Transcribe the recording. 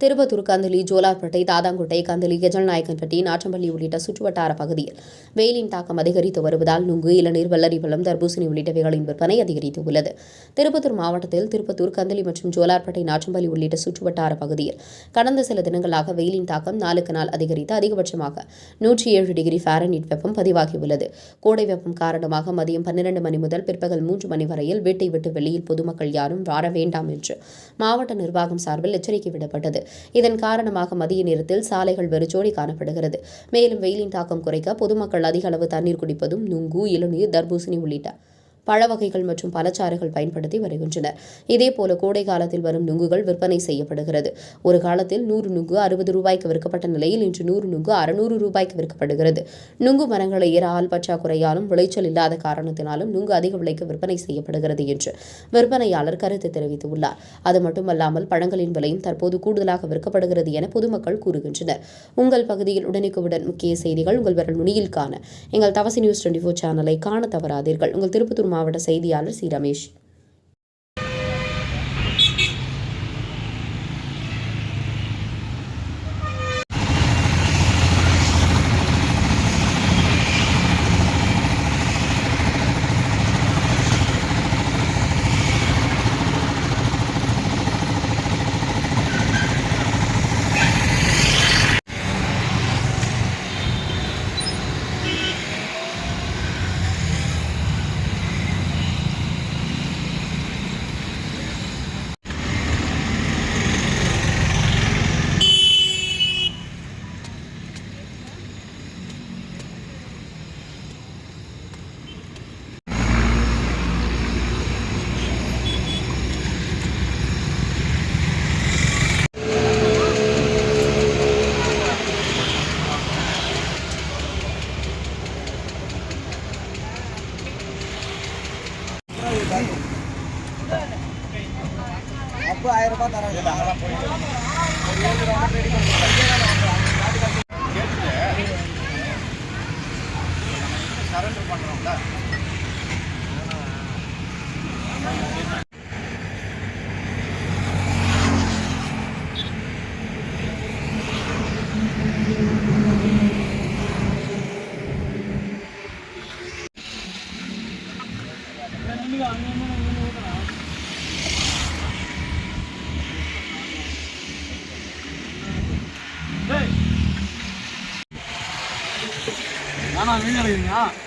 திருப்பத்தூர், கந்தளி, ஜோலார்பேட்டை, தாதாங்குட்டை, கந்தளி, கெஜல்நாயக்கன்பட்டி, நாற்றம்பள்ளி உள்ளிட்ட சுற்றுவட்டார பகுதியில் வெயிலின் தாக்கம் அதிகரித்து வருவதால் நுங்கு, இளநீர், வெள்ளரிப்பழம், தர்பூசணி உள்ளிட்டவைகளின் விற்பனை அதிகரித்து உள்ளது. திருப்பத்தூர் மாவட்டத்தில் திருப்பத்தூர், கந்தளி மற்றும் ஜோலார்பேட்டை, நாற்றம்பள்ளி உள்ளிட்ட சுற்றுவட்டார பகுதியில் கடந்த சில தினங்களாக வெயிலின் தாக்கம் நாளுக்கு நாள் அதிகரித்து அதிகபட்சமாக 107 டிகிரி ஃபாரன்ஹீட் வெப்பம் பதிவாகியுள்ளது. கோடை வெப்பம் காரணமாக மதியம் 12 மணி முதல் பிற்பகல் 3 மணி வரையில் வீட்டை விட்டு வெளியில் பொதுமக்கள் யாரும் வர வேண்டாம் என்று மாவட்ட நிர்வாகம் சார்பில் எச்சரிக்கை விடப்பட்டது. இதன் காரணமாக மதிய நேரத்தில் சாலைகள் வெறிச்சோடி காணப்படுகிறது. மேலும் வெயிலின் தாக்கம் குறைக்க பொதுமக்கள் அதிக அளவு தண்ணீர் குடிப்பதும், நுங்கு, இளநீர், தர்பூசணி உள்ளிட்ட பழ வகைகள் மற்றும் பழச்சாறுகள் பயன்படுத்தி வருகின்றனர். இதேபோல கோடை காலத்தில் வரும் நுங்குகள் விற்பனை செய்யப்படுகிறது. ஒரு காலத்தில் 100 நுங்கு 60 ரூபாய்க்கு விற்கப்பட்ட நிலையில் இன்று 100 நுங்கு 600 ரூபாய்க்கு விற்கப்படுகிறது. நுங்கு மரங்களை ஏற ஆள் பற்றாக்குறையாலும் விளைச்சல் இல்லாத காரணத்தினாலும் நுங்கு அதிக விலைக்கு விற்பனை செய்யப்படுகிறது என்று விற்பனையாளர் கருத்து தெரிவித்துள்ளார். அது மட்டுமல்லாமல் பழங்களின் விலையும் தற்போது கூடுதலாக விற்கப்படுகிறது என பொதுமக்கள் கூறுகின்றனர். உங்கள் பகுதியில் உடனுக்குடன் முக்கிய செய்திகள் உங்கள் விரல் நுனியில் காண எங்கள் தவசி நியூஸ் 24 சேனலை காண தவறாதீர்கள். உங்கள் திருப்பத்தூர் மாவட்ட செய்தியாளர் சி. ரமேஷ். அப்போ 1000 ரூபாய் தராங்க. சரண்டர் பண்றோம்ல. வீடியோ